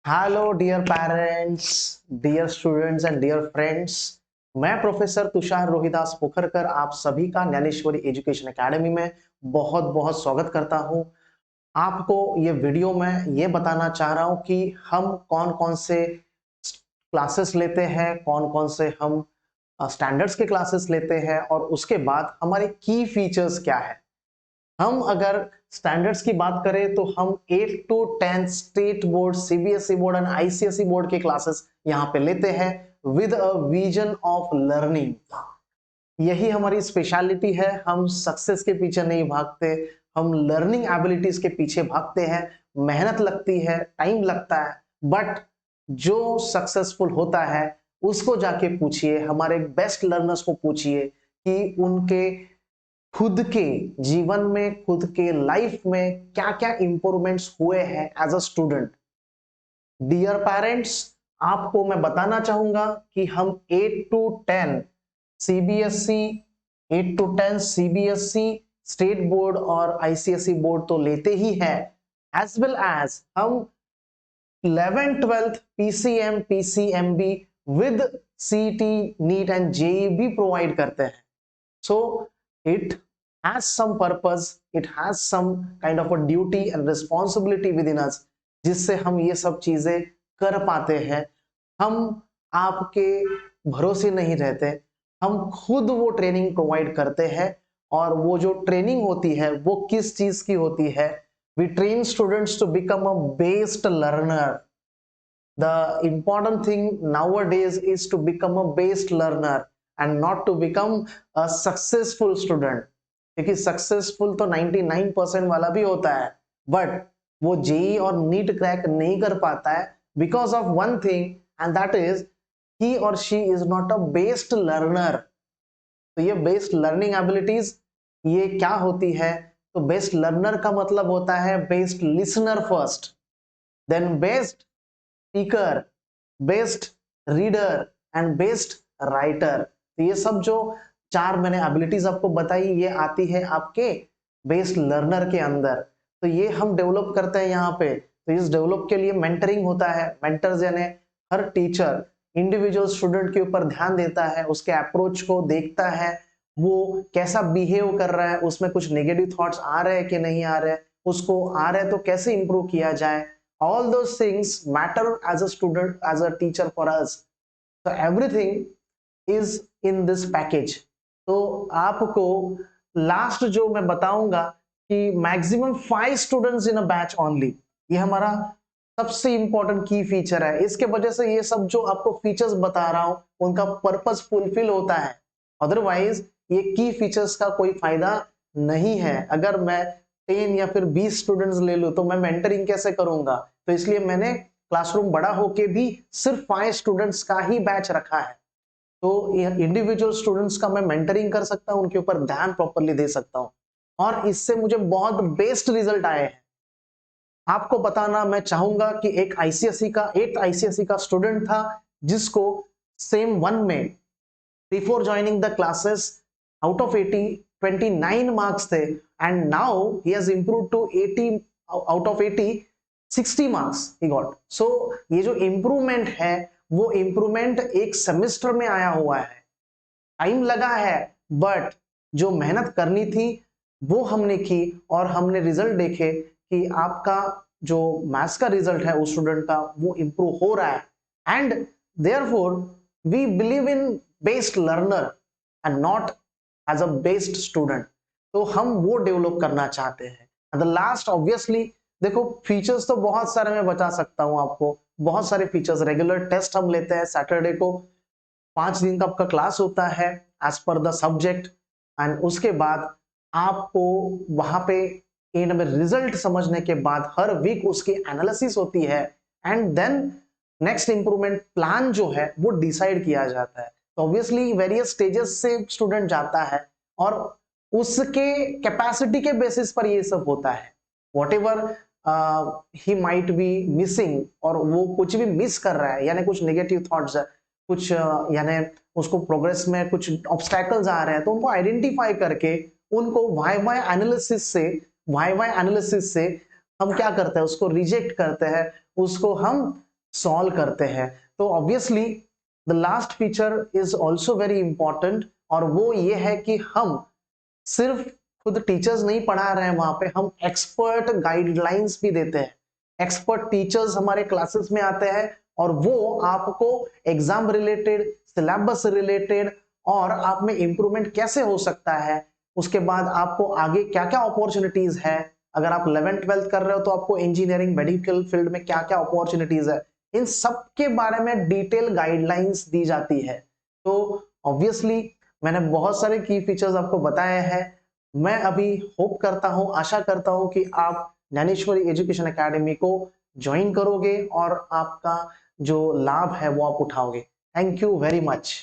Hello dear parents, dear students and dear friends. मैं professor Tushar Rohidas Pokharkar आप सभी का ज्ञानेश्वरी एजुकेशन एकेडमी में बहुत बहुत स्वागत करता हूं। आपको ये वीडियो में ये बताना चाह रहा हूं कि हम कौन कौन से क्लासेस लेते हैं, कौन कौन से हम स्टैंडर्ड्स के क्लासेस लेते हैं और उसके बाद हमारे की फीचर्स क्या है। हम अगर स्टैंडर्ड्स की बात करें तो हम 8 to 10 state board, CBSE board and ICSE board के क्लासेस यहाँ पे लेते हैं with a vision of learning. यही हमारी स्पेशलिटी है। हम सक्सेस के पीछे नहीं भागते, हम लर्निंग एबिलिटीज के पीछे भागते हैं। मेहनत लगती है, टाइम लगता है, बट जो सक्सेसफुल होता है उसको जाके पूछिए, हमारे बेस्ट लर्नर्स को पूछिए कि उनके खुद के जीवन में, खुद के लाइफ में क्या क्या इंप्रूवमेंट्स हुए हैं as a student. Dear parents, आपको मैं बताना चाहूंगा कि हम 8 to 10 CBSE, 8 to 10 CBSE state board और आईसीएसई बोर्ड तो लेते ही हैं, एज वेल एज हम 11 12th पीसीएम पीसीएमबी विद सीटी नीट एंड जेई भी प्रोवाइड करते हैं। So it has some purpose, it has some kind of a duty and responsibility within us, जिससे हम ये सब चीजें कर पाते हैं। हम आपके भरोसे नहीं रहते, हम खुद वो ट्रेनिंग प्रोवाइड करते हैं। और वो जो ट्रेनिंग होती है वो किस चीज की होती है? We train students to become a based learner. The important thing nowadays is to become a based learner and not to become a successful student, क्योंकि सक्सेसफुल तो 99% वाला भी होता है, बट वो जेई और नीट क्रैक नहीं कर पाता है because of one thing, and that is he और she is not a based learner. तो ये बेस्ड लर्निंग एबिलिटीज ये क्या होती है? तो बेस्ट लर्नर का मतलब होता है best listener first, then best speaker, best reader and best writer. तो ये सब जो चार मैंने एबिलिटीज आपको बताई ये आती है आपके बेस्ट लर्नर के अंदर। तो ये हम डेवलप करते हैं यहाँ पे। तो इस डेवलप के लिए मेंटरिंग होता है। मेंटर्स यानी हर टीचर इंडिविजुअल स्टूडेंट के ऊपर ध्यान देता है, उसके अप्रोच को देखता है, वो कैसा बिहेव कर रहा है, उसमें कुछ नेगेटिव थॉट्स आ रहे हैं कि नहीं आ रहे, उसको आ रहे तो कैसे इंप्रूव किया जाए। All those things matter as a student, as a teacher for us. So everything is in this package. तो आपको लास्ट जो मैं बताऊंगा कि maximum 5 students in a batch only, ये हमारा सबसे इंपॉर्टेंट की फीचर है। इसके वजह से ये सब जो आपको फीचर्स बता रहा हूं उनका पर्पस फुलफिल होता है, अदरवाइज ये की फीचर्स का कोई फायदा नहीं है। अगर मैं 10 या फिर 20 स्टूडेंट्स ले लूं तो मैं मेंटरिंग कैसे करूंगा? तो इसलिए मैंने क्लासरूम बड़ा होके भी सिर्फ 5 स्टूडेंट्स का ही बैच रखा है। तो इंडिविजुअल स्टूडेंट्स का मैं मेंटरिंग कर सकता हूं, उनके ऊपर ध्यान प्रॉपरली दे सकता हूं, और इससे मुझे बहुत बेस्ट रिजल्ट आए हैं। आपको बताना मैं चाहूंगा कि एक आईसीएसई का स्टूडेंट था जिसको सेम वन में before joining the classes out of 80 29 marks थे, and now he has improved to 80 out of 80 60 marks he got. So ये जो इंप्रूवमेंट है वो इंप्रूवमेंट एक सेमेस्टर में आया हुआ है। टाइम लगा है, बट जो मेहनत करनी थी वो हमने की और हमने रिजल्ट देखे कि आपका जो मैथ्स का रिजल्ट है उस स्टूडेंट का वो इंप्रूव हो रहा है। And therefore we believe in based learner and not as a based student. तो हम वो डेवलप करना चाहते हैं। एंड द लास्ट ऑब्वियसली, देखो फीचर्स तो बहुत सारे मैं बता सकता हूं आपको, बहुत सारे फीचर्स। रेगुलर टेस्ट हम लेते हैं सैटरडे को, 5 दिन का आपका क्लास होता है as per the subject, and उसके बाद आपको वहां पे एंड में रिजल्ट समझने के बाद हर वीक उसकी एनालिसिस होती है, and then next improvement plan जो है वो डिसाइड किया जाता है। तो ऑब्वियसली वेरियस स्टेजेस से स्टूडेंट जाता है और उसके कैपेसिटी के बेसिस पर ये सब होता है। What ever he might be missing, और वो कुछ भी मिस कर रहा है यानी कुछ नेगेटिव थॉट्स है, कुछ यानी उसको प्रोग्रेस में कुछ ऑब्स्टैकल्स आ रहे हैं, तो उनको आइडेंटिफाई करके उनको वाई वाई एनालिसिस से हम क्या करते हैं, उसको रिजेक्ट करते हैं, उसको हम सॉल्व करते हैं। तो obviously the last feature is also very important, और वो ये है कि हम सिर्फ खुद टीचर्स नहीं पढ़ा रहे हैं, वहां पे हम एक्सपर्ट गाइडलाइंस भी देते हैं। एक्सपर्ट टीचर्स हमारे क्लासेस में आते हैं और वो आपको एग्जाम रिलेटेड, सिलेबस रिलेटेड और आप में इंप्रूवमेंट कैसे हो सकता है, उसके बाद आपको आगे क्या क्या अपॉर्चुनिटीज है, अगर आप 11th-12th कर रहे हो तो आपको इंजीनियरिंग मेडिकल फील्ड में क्या क्या अपॉर्चुनिटीज है, इन सब के बारे में डिटेल गाइडलाइंस दी जाती है। तो ऑब्वियसली मैंने बहुत सारे की फीचर्स आपको बताए हैं। मैं अभी होप करता हूं, आशा करता हूं कि आप ज्ञानेश्वरी एजुकेशन एकेडमी को ज्वाइन करोगे और आपका जो लाभ है वो आप उठाओगे। Thank you very much.